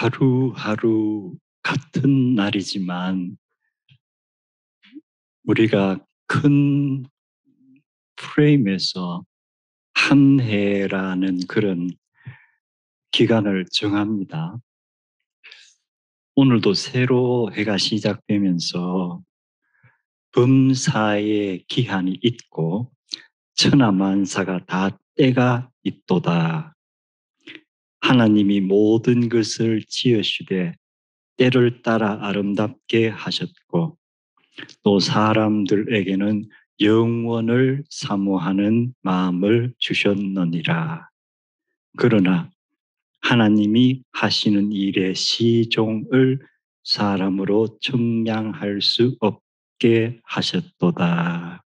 하루하루 같은 날이지만 우리가 큰 프레임에서 한 해라는 그런 기간을 정합니다. 오늘도 새로 해가 시작되면서 범사의 기한이 있고 천하만사가 다 때가 있도다. 하나님이 모든 것을 지으시되 때를 따라 아름답게 하셨고 또 사람들에게는 영원을 사모하는 마음을 주셨느니라. 그러나 하나님이 하시는 일의 시종을 사람으로 측량할 수 없게 하셨도다.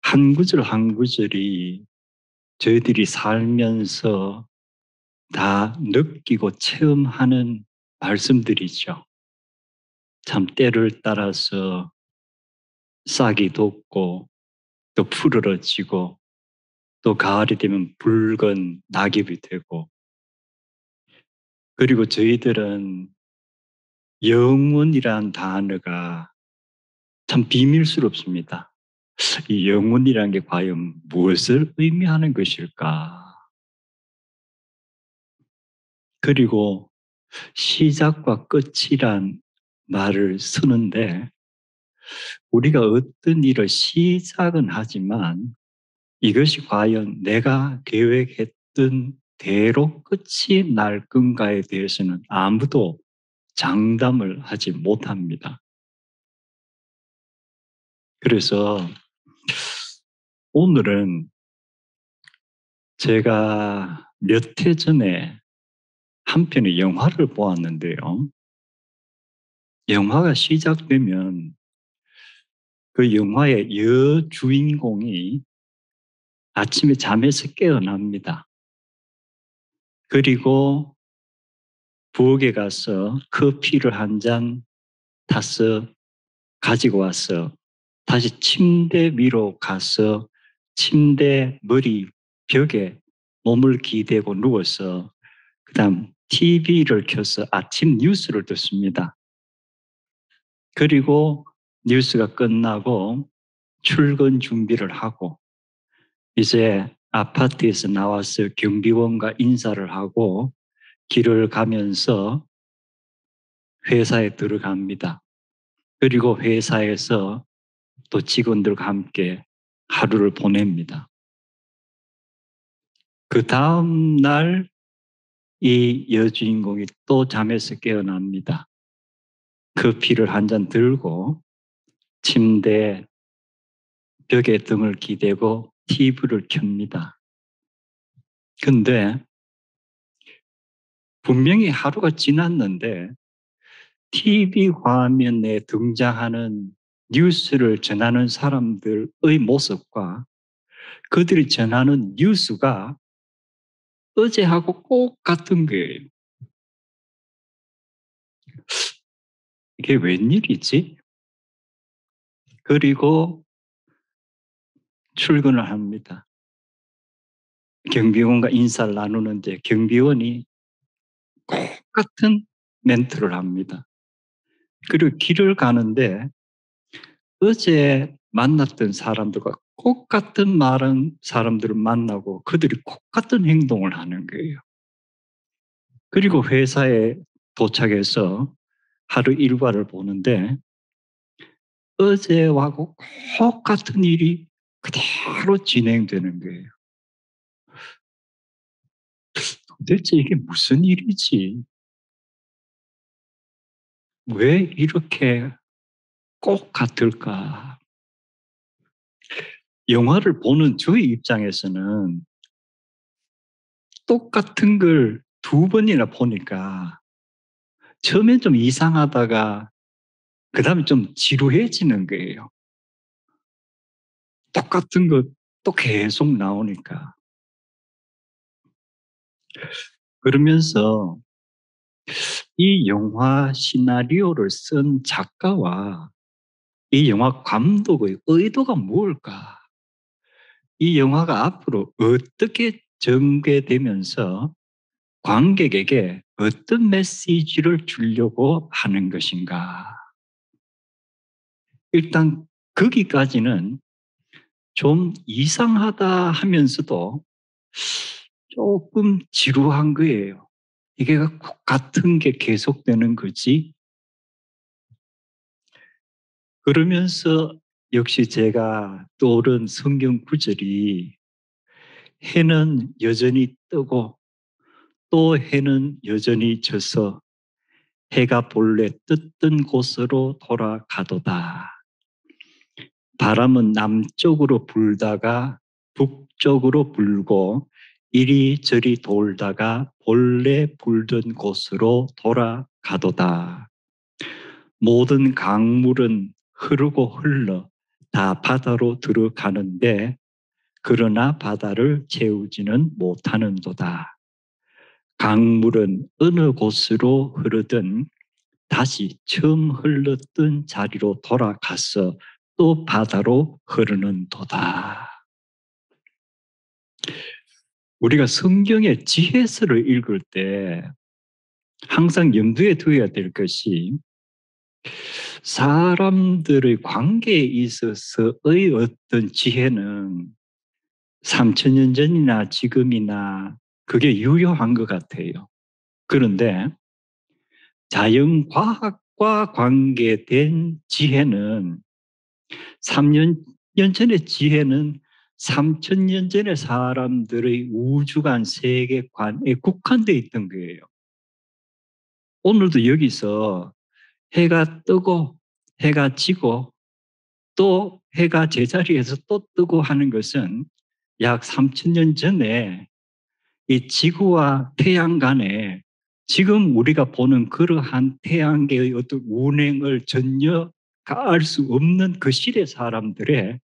한 구절 한 구절이 저희들이 살면서 다 느끼고 체험하는 말씀들이죠. 참 때를 따라서 싹이 돋고 또 푸르러지고 또 가을이 되면 붉은 낙엽이 되고, 그리고 저희들은 영혼이란 단어가 참 비밀스럽습니다. 이 영혼이란 게 과연 무엇을 의미하는 것일까? 그리고 시작과 끝이란 말을 쓰는데 우리가 어떤 일을 시작은 하지만 이것이 과연 내가 계획했던 대로 끝이 날 건가에 대해서는 아무도 장담을 하지 못합니다. 그래서 오늘은 제가 몇 해 전에 한 편의 영화를 보았는데요. 영화가 시작되면 그 영화의 여주인공이 아침에 잠에서 깨어납니다. 그리고 부엌에 가서 커피를 한 잔 타서 가지고 와서 다시 침대 위로 가서 침대 머리 벽에 몸을 기대고 누워서 그다음 TV를 켜서 아침 뉴스를 듣습니다. 그리고 뉴스가 끝나고 출근 준비를 하고 이제 아파트에서 나와서 경비원과 인사를 하고 길을 가면서 회사에 들어갑니다. 그리고 회사에서 또 직원들과 함께 하루를 보냅니다. 그 다음 날 이 여주인공이 또 잠에서 깨어납니다. 커피를 한 잔 들고 침대 벽에 등을 기대고 TV를 켭니다. 근데 분명히 하루가 지났는데 TV 화면에 등장하는 뉴스를 전하는 사람들의 모습과 그들이 전하는 뉴스가 어제하고 똑같은 거예요. 이게 웬일이지? 그리고 출근을 합니다. 경비원과 인사를 나누는데 경비원이 똑같은 멘트를 합니다. 그리고 길을 가는데 어제 만났던 사람들과 똑같은 말은 사람들을 만나고 그들이 똑같은 행동을 하는 거예요. 그리고 회사에 도착해서 하루 일과를 보는데 어제하고 똑같은 일이 그대로 진행되는 거예요. 도대체 이게 무슨 일이지? 왜 이렇게 꼭 같을까? 영화를 보는 저의 입장에서는 똑같은 걸 두 번이나 보니까 처음엔 좀 이상하다가 그다음에 좀 지루해지는 거예요. 똑같은 것 또 계속 나오니까. 그러면서 이 영화 시나리오를 쓴 작가와 이 영화 감독의 의도가 무엇일까? 이 영화가 앞으로 어떻게 전개되면서 관객에게 어떤 메시지를 주려고 하는 것인가? 일단 거기까지는 좀 이상하다 하면서도 조금 지루한 거예요. 이게 같은 게 계속되는 거지. 그러면서 역시 제가 떠오른 성경 구절이 해는 여전히 뜨고 또 해는 여전히 져서 해가 본래 뜨던 곳으로 돌아가도다. 바람은 남쪽으로 불다가 북쪽으로 불고 이리저리 돌다가 본래 불던 곳으로 돌아가도다. 모든 강물은 흐르고 흘러 다 바다로 들어가는데 그러나 바다를 채우지는 못하는도다. 강물은 어느 곳으로 흐르든 다시 처음 흘렀던 자리로 돌아가서 또 바다로 흐르는도다. 우리가 성경의 지혜서를 읽을 때 항상 염두에 두어야 될 것이 사람들의 관계에 있어서의 어떤 지혜는 3,000년 전이나 지금이나 그게 유효한 것 같아요. 그런데 자연과학과 관계된 지혜는 3년 전의 지혜는 3,000년 전의 사람들의 우주관 세계관에 국한되어 있던 거예요. 오늘도 여기서 해가 뜨고 해가 지고 또 해가 제자리에서 또 뜨고 하는 것은 약 3,000년 전에 이 지구와 태양 간에 지금 우리가 보는 그러한 태양계의 어떤 운행을 전혀 알 수 없는 그 시대 사람들의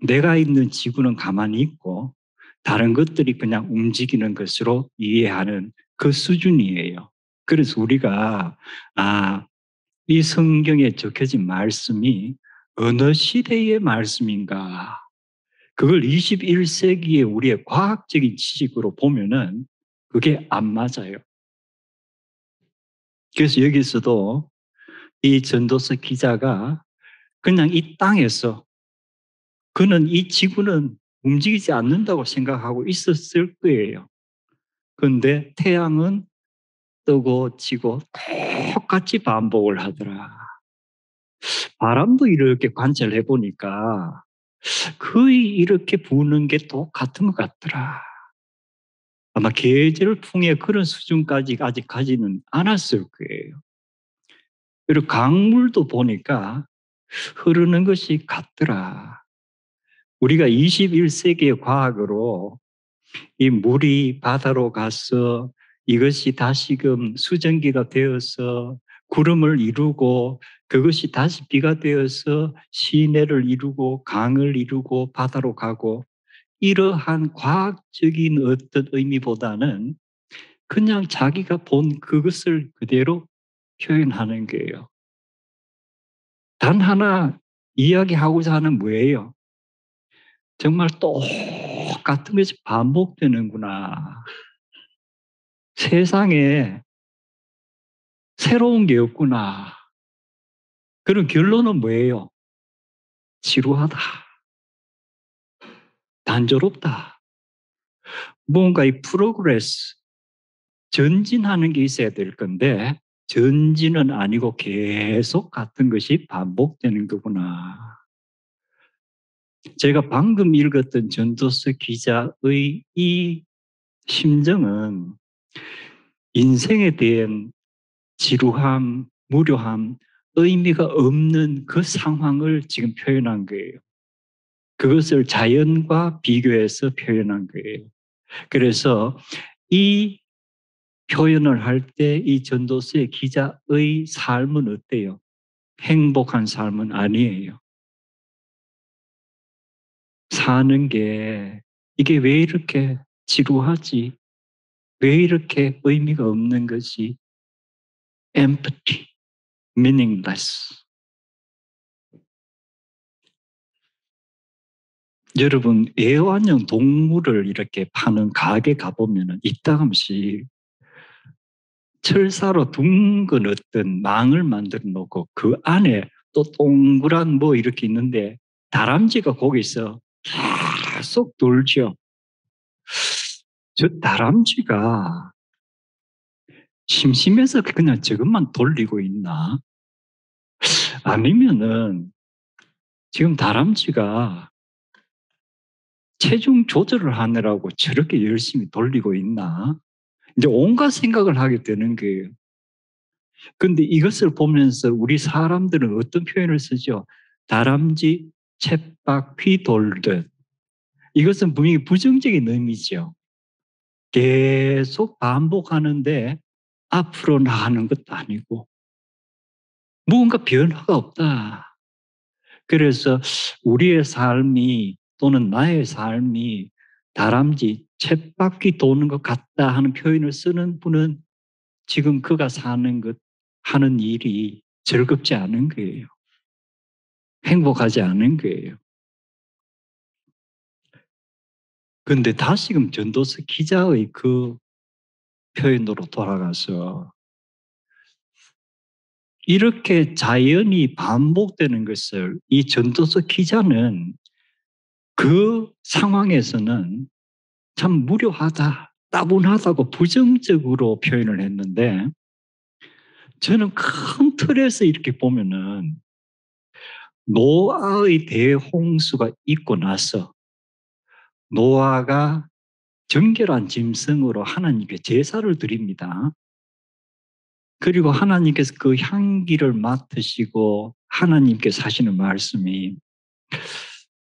내가 있는 지구는 가만히 있고 다른 것들이 그냥 움직이는 것으로 이해하는 그 수준이에요. 그래서 우리가 이 성경에 적혀진 말씀이 어느 시대의 말씀인가? 그걸 21세기의 우리의 과학적인 지식으로 보면은 그게 안 맞아요. 그래서 여기서도 이 전도서 기자가 그냥 이 땅에서 그는 이 지구는 움직이지 않는다고 생각하고 있었을 거예요. 그런데 태양은 뜨고 지고 똑같이 반복을 하더라. 바람도 이렇게 관찰해 보니까 거의 이렇게 부는 게 똑같은 것 같더라. 아마 계절풍의 그런 수준까지 아직 가지는 않았을 거예요. 그리고 강물도 보니까 흐르는 것이 같더라. 우리가 21세기의 과학으로 이 물이 바다로 가서 이것이 다시금 수증기가 되어서 구름을 이루고 그것이 다시 비가 되어서 시내를 이루고 강을 이루고 바다로 가고 이러한 과학적인 어떤 의미보다는 그냥 자기가 본 그것을 그대로 표현하는 거예요. 단 하나 이야기하고자 하는 뭐예요? 정말 똑같은 것이 반복되는구나. 세상에 새로운 게 없구나. 그런 결론은 뭐예요? 지루하다. 단조롭다. 뭔가 이 프로그레스, 전진하는 게 있어야 될 건데 전진은 아니고 계속 같은 것이 반복되는 거구나. 제가 방금 읽었던 전도서 기자의 이 심정은 인생에 대한 지루함, 무료함, 의미가 없는 그 상황을 지금 표현한 거예요. 그것을 자연과 비교해서 표현한 거예요. 그래서 이 표현을 할 때 이 전도서의 기자의 삶은 어때요? 행복한 삶은 아니에요. 사는 게 이게 왜 이렇게 지루하지? 왜 이렇게 의미가 없는 것이 empty, meaningless. 여러분 애완용 동물을 이렇게 파는 가게 가보면은 이따금씩 철사로 둥근 어떤 망을 만들어 놓고 그 안에 또 동그란 뭐 이렇게 있는데 다람쥐가 거기서 계속 돌죠. 저 다람쥐가 심심해서 그냥 저것만 돌리고 있나? 아니면은 지금 다람쥐가 체중 조절을 하느라고 저렇게 열심히 돌리고 있나? 이제 온갖 생각을 하게 되는 거예요. 근데 이것을 보면서 우리 사람들은 어떤 표현을 쓰죠? 다람쥐 쳇바퀴 돌듯. 이것은 분명히 부정적인 의미죠. 계속 반복하는데 앞으로 나가는 것도 아니고 무언가 변화가 없다. 그래서 우리의 삶이 또는 나의 삶이 다람쥐 쳇바퀴 도는 것 같다 하는 표현을 쓰는 분은 지금 그가 사는 것, 하는 일이 즐겁지 않은 거예요. 행복하지 않은 거예요. 그런데 다시금 전도서 기자의 그 표현으로 돌아가서 이렇게 자연이 반복되는 것을 이 전도서 기자는 그 상황에서는 참 무료하다, 따분하다고 부정적으로 표현을 했는데 저는 큰 틀에서 이렇게 보면은 노아의 대홍수가 있고 나서 노아가 정결한 짐승으로 하나님께 제사를 드립니다. 그리고 하나님께서 그 향기를 맡으시고 하나님께서 하시는 말씀이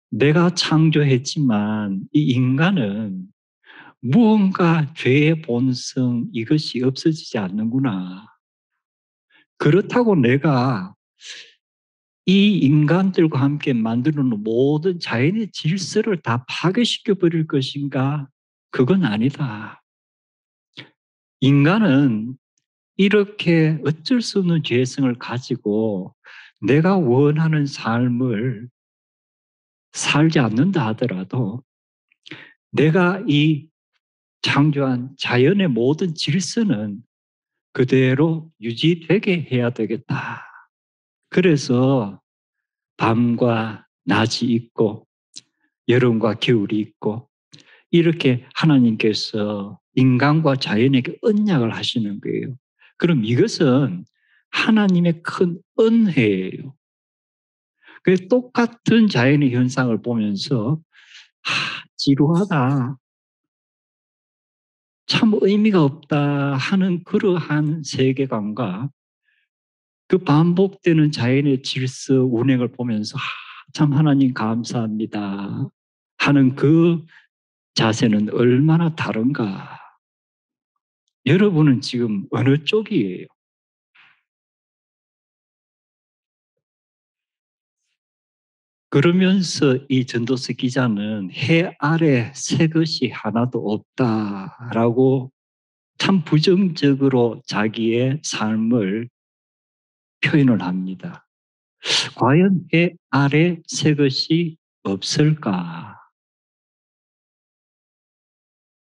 내가 창조했지만 이 인간은 무언가 죄의 본성 이것이 없어지지 않는구나. 그렇다고 내가 이 인간들과 함께 만들어 놓은 모든 자연의 질서를 다 파괴시켜 버릴 것인가? 그건 아니다. 인간은 이렇게 어쩔 수 없는 죄성을 가지고 내가 원하는 삶을 살지 않는다 하더라도 내가 이 창조한 자연의 모든 질서는 그대로 유지되게 해야 되겠다. 그래서 밤과 낮이 있고 여름과 겨울이 있고 이렇게 하나님께서 인간과 자연에게 언약을 하시는 거예요. 그럼 이것은 하나님의 큰 은혜예요. 그 똑같은 자연의 현상을 보면서 지루하다. 참 의미가 없다 하는 그러한 세계관과 그 반복되는 자연의 질서 운행을 보면서 참 하나님 감사합니다 하는 그 자세는 얼마나 다른가. 여러분은 지금 어느 쪽이에요? 그러면서 이 전도서 기자는 해 아래 새 것이 하나도 없다라고 참 부정적으로 자기의 삶을 표현을 합니다. 과연 해 아래 새 것이 없을까?